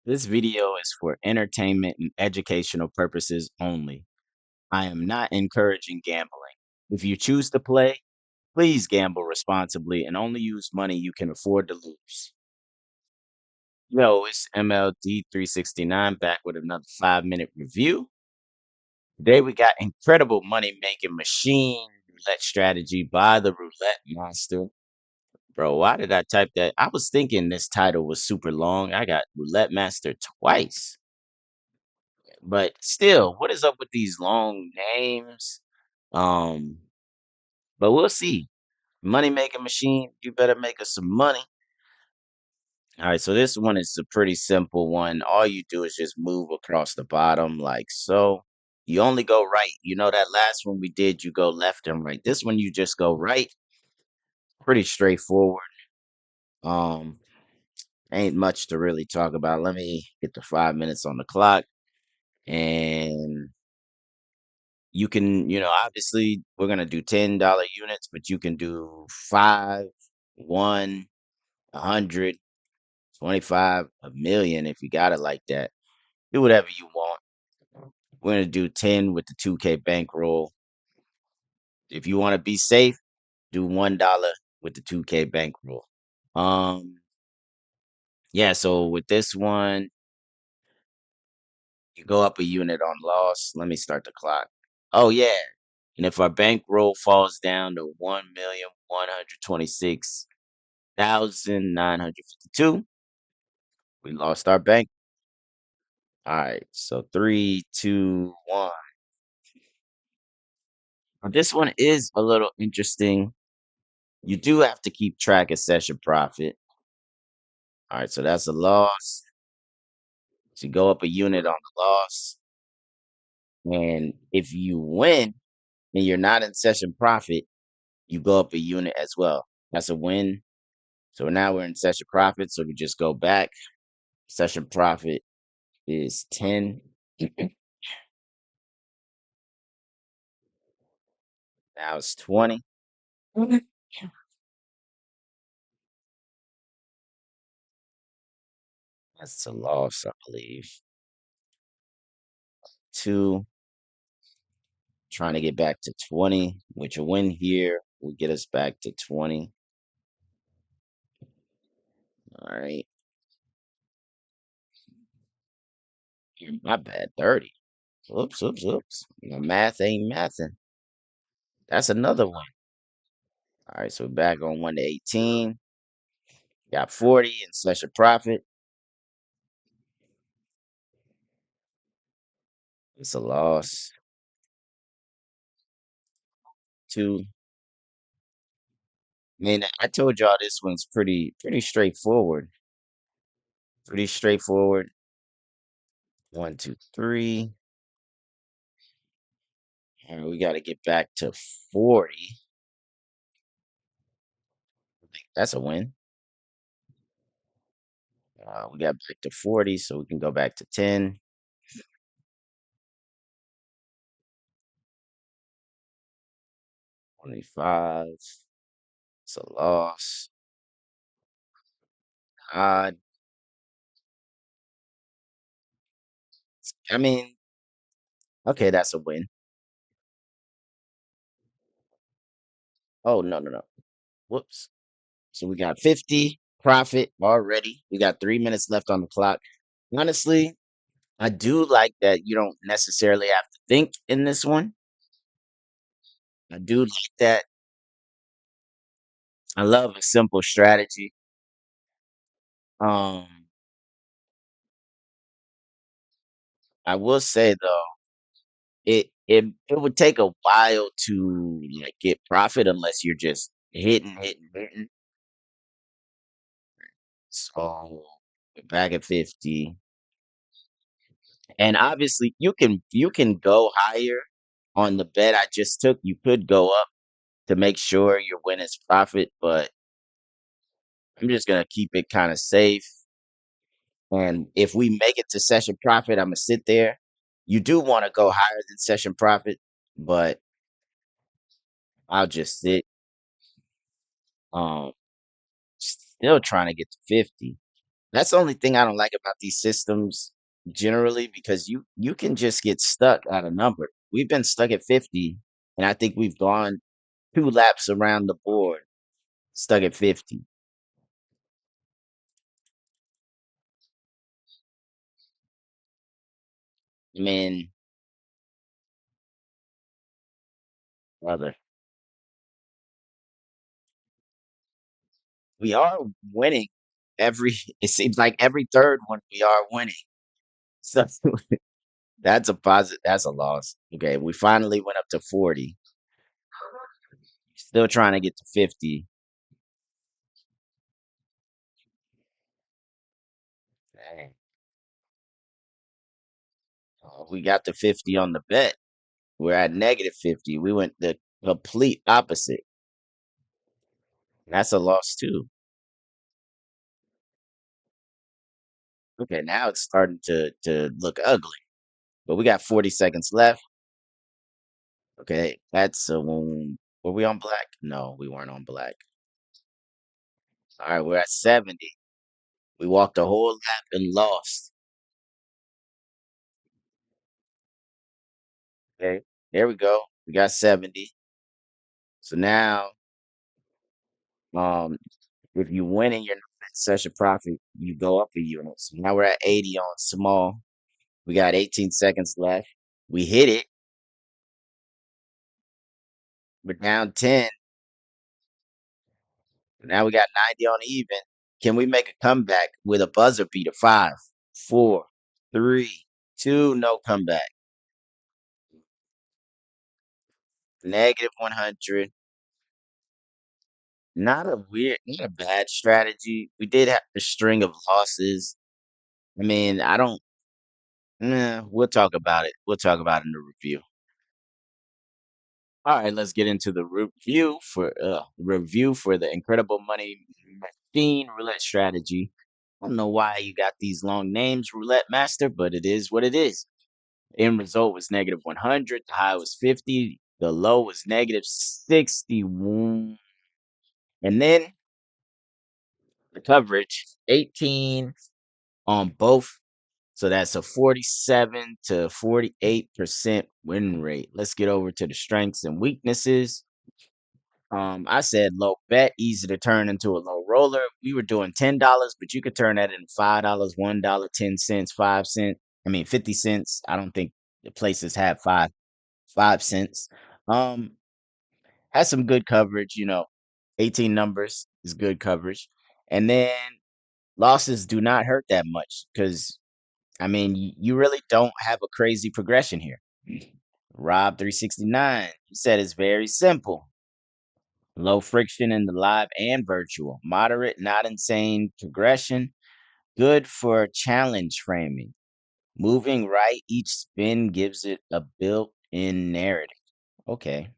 This video is for entertainment and educational purposes only. I am not encouraging gambling. If you choose to play, please gamble responsibly and only use money you can afford to lose. Yo, it's MLD 369 back with another 5 minute review. Today we got incredible money making machine roulette strategy by the Roulette Master. Bro, why did I type that? I was thinking this title was super long. I got Roulette Master twice. But still, what is up with these long names? Um, but we'll see. Money making machine, you better make us some money. All right, so this one is a pretty simple one. All you do is just move across the bottom like so. You only go right. You know that last one we did, you go left and right. This one you just go right. Pretty straightforward. Um, ain't much to really talk about. Let me get the 5 minutes on the clock. And you can, obviously we're gonna do $10 units, but you can do five, one, 100, 25, a million if you got it like that. Do whatever you want. We're gonna do 10 with the 2K bankroll. If you want to be safe, do $1 with the 2K bankroll. Um, yeah, so with this one, you go up a unit on loss. Let me start the clock. Oh yeah. And if our bankroll falls down to 1,126,952, we lost our bank. All right, so three, two, one. Now, this one is a little interesting. You do have to keep track of session profit. All right, so that's a loss. So you go up a unit on the loss. And if you win and you're not in session profit, you go up a unit as well. That's a win. So now we're in session profit. So we just go back. Session profit is 10. Now it's 20. Okay. That's a loss, I believe. Two, trying to get back to 20, which a win here will get us back to 20. All right. My bad, 30. Oops, oops, oops. My math ain't mathing. That's another one. All right, so we're back on 1 to 18. Got 40 in session profit. It's a loss. Two. Man, I told y'all this one's pretty straightforward. Pretty straightforward. One, two, three. And we got to get back to 40. That's a win. We got back to 40, so we can go back to 10. 25. It's a loss. Odd. I mean, okay, that's a win. Oh, no, no, no. Whoops. So we got 50 profit already. We got 3 minutes left on the clock. Honestly, I do like that you don't necessarily have to think in this one. I do like that. I love a simple strategy. Um, I will say though, it would take a while to like get profit unless you're just hitting, hitting, hitting. So we're back at 50. And obviously you can go higher on the bet I just took. You could go up to make sure your win is profit, but I'm just gonna keep it kind of safe. And if we make it to session profit, I'm gonna sit there. You do want to go higher than session profit, but I'll just sit. Um, still trying to get to 50. That's the only thing I don't like about these systems generally because you can just get stuck at a number. We've been stuck at 50, and I think we've gone 2 laps around the board stuck at 50. I mean, brother, we are winning every it seems like every 3rd one we are winning. So that's a loss. Okay, we finally went up to 40. Still trying to get to 50. Dang. We got to 50 on the bet. We're at negative 50. We went the complete opposite. That's a loss too. Okay, now it's starting to look ugly. But we got 40 seconds left. Okay, that's were we on black? No, we weren't on black. All right, we're at 70. We walked the whole lap and lost. Okay, there we go. We got 70. So now, um, if you win and you're not at such a profit, you go up a unit. So now we're at 80 on small. We got 18 seconds left. We hit it. We're down 10. Now we got 90 on even. Can we make a comeback with a buzzer beater? Five, four, three, two, no comeback. Negative 100. Not a bad strategy. We did have a string of losses. I mean, I don't, we'll talk about it. We'll talk about it in the review. All right, let's get into the review for the incredible money machine roulette strategy. I don't know why you got these long names, Roulette Master, but it is what it is. End result was negative 100. The high was 50. The low was negative 61. And then the coverage 18 on both. So that's a 47 to 48% win rate. Let's get over to the strengths and weaknesses. I said low bet, easy to turn into a low roller. We were doing $10, but you could turn that into $5, $1, 10 cents, 5 cents. I mean 50 cents. I don't think the places have 5 cents. Um, has some good coverage, 18 numbers is good coverage. And then losses do not hurt that much because I mean you really don't have a crazy progression here. Rob 369, he said it's very simple. Low friction in the live and virtual. Moderate, not insane progression. Good for challenge framing. Moving right, each spin gives it a built in narrative. Okay.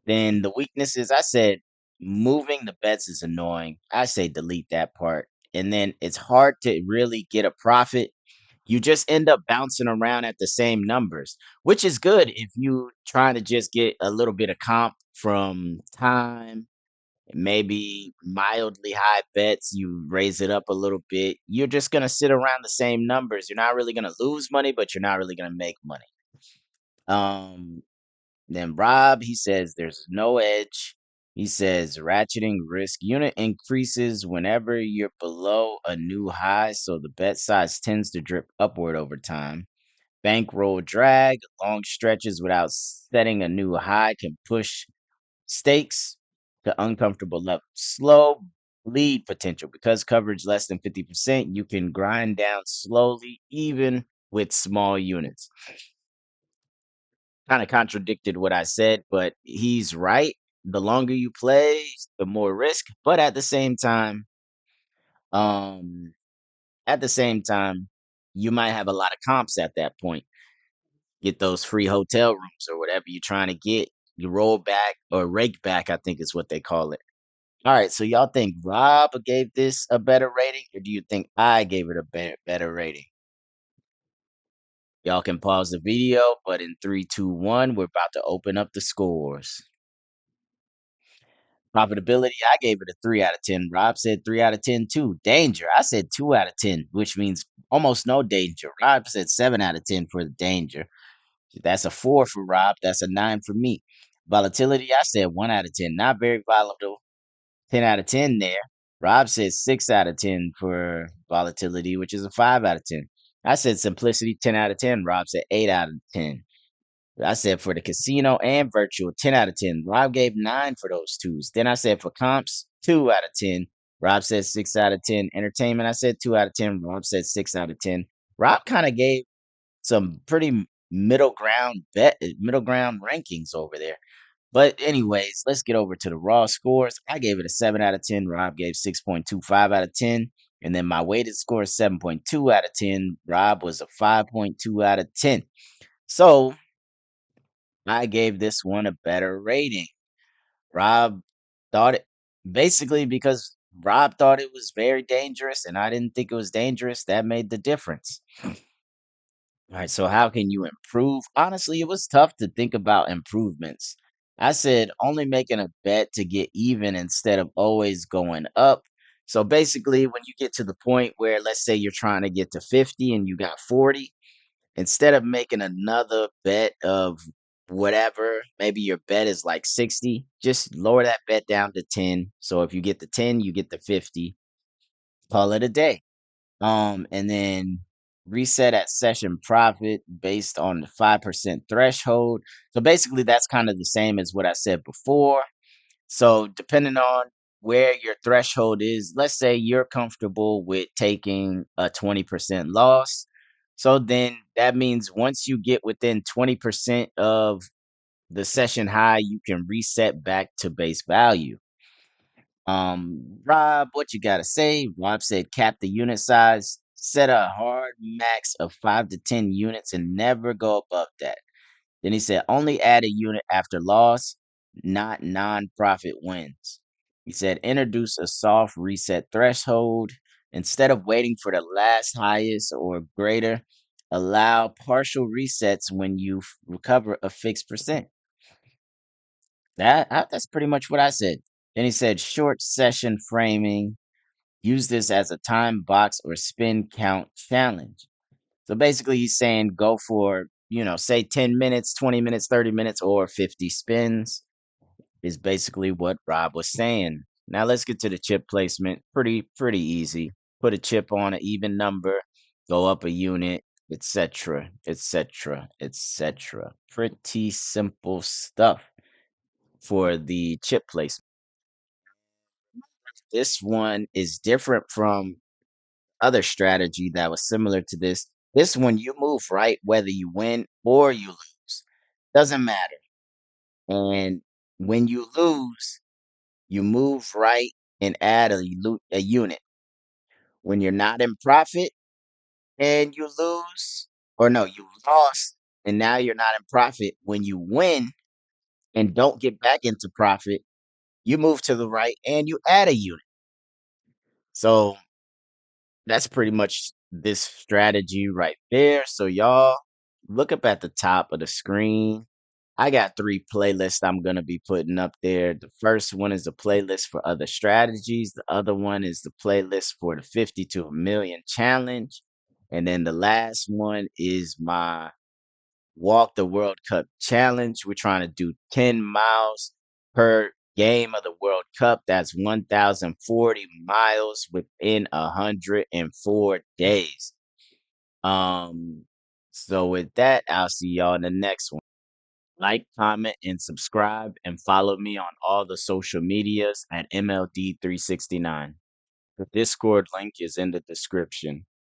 Then the weaknesses, I said moving the bets is annoying. I say delete that part. And then it's hard to really get a profit. You just end up bouncing around at the same numbers, which is good if you trying to just get a little bit of comp from time, maybe mildly high bets, you raise it up a little bit. You're just gonna sit around the same numbers. You're not really gonna lose money, but you're not really gonna make money. Um, then Rob, he says there's no edge. He says ratcheting risk unit increases whenever you're below a new high, so the bet size tends to drip upward over time. Bankroll drag, long stretches without setting a new high can push stakes to uncomfortable levels. Slow bleed potential. Because coverage less than 50%, you can grind down slowly, even with small units. Kind of contradicted what I said, but he's right. The longer you play, the more risk. But um, at the same time, you might have a lot of comps at that point. Get those free hotel rooms or whatever you're trying to get. You roll back or rake back, I think is what they call it. All right, so y'all think Rob gave this a better rating, or do you think I gave it a better rating? Y'all can pause the video, but in three, two, one, we're about to open up the scores. Profitability, I gave it a 3 out of 10. Rob said 3 out of 10 too. Danger, I said 2 out of 10, which means almost no danger. Rob said 7 out of 10 for the danger. That's a 4 for Rob. That's a 9 for me. Volatility, I said 1 out of 10. Not very volatile. 10 out of 10 there. Rob said 6 out of 10 for volatility, which is a 5 out of 10. I said simplicity, 10 out of 10. Rob said 8 out of 10. I said for the casino and virtual, 10 out of 10. Rob gave 9 for those twos. Then I said for comps, 2 out of 10. Rob said 6 out of 10. Entertainment, I said 2 out of 10. Rob said 6 out of 10. Rob kind of gave some pretty middle ground rankings over there. But anyways, let's get over to the raw scores. I gave it a 7 out of 10. Rob gave 6.25 out of 10. And then my weighted score is 7.2 out of 10. Rob was a 5.2 out of 10. So I gave this one a better rating. Rob thought it basically because Rob thought it was very dangerous and I didn't think it was dangerous. That made the difference. All right, so how can you improve? Honestly, it was tough to think about improvements. I said only making a bet to get even instead of always going up. So basically, when you get to the point where, let's say, you're trying to get to 50 and you got 40, instead of making another bet of whatever, maybe your bet is like 60, just lower that bet down to 10. So if you get the 10, you get the 50, call it a day. And then reset at session profit based on the 5% threshold. So basically, that's kind of the same as what I said before. So depending on where your threshold is, let's say you're comfortable with taking a 20% loss. So then that means once you get within 20% of the session high, you can reset back to base value. Rob, what you gotta say? Rob said cap the unit size, set a hard max of 5 to 10 units, and never go above that. Then he said only add a unit after loss, not non-profit wins. He said introduce a soft reset threshold. Instead of waiting for the last highest or greater, allow partial resets when you recover a fixed percent. That's pretty much what I said. Then he said short session framing. Use this as a time box or spin count challenge. So basically, he's saying go for, say 10 minutes, 20 minutes, 30 minutes, or 50 spins is basically what Rob was saying. Now let's get to the chip placement. Pretty easy. Put a chip on an even number, go up a unit, etc., etc., etc. Pretty simple stuff for the chip placement. This one is different from other strategy that was similar to this. This one, you move right whether you win or you lose. Doesn't matter. And when you lose, you move right and add a unit. When you're not in profit and you lose, or no, you lost and now you're not in profit. When you win and don't get back into profit, you move to the right and you add a unit. So that's pretty much this strategy right there. So y'all look up at the top of the screen. I got 3 playlists I'm gonna be putting up there. The first one is a playlist for other strategies. The other one is the playlist for the 50 to a million challenge. And then the last one is my Walk the World Cup challenge. We're trying to do 10 miles per game of the World Cup. That's 1,040 miles within 104 days. Um, so with that, I'll see y'all in the next one. Like, comment, and subscribe, and follow me on all the social medias at MLD369. The Discord link is in the description.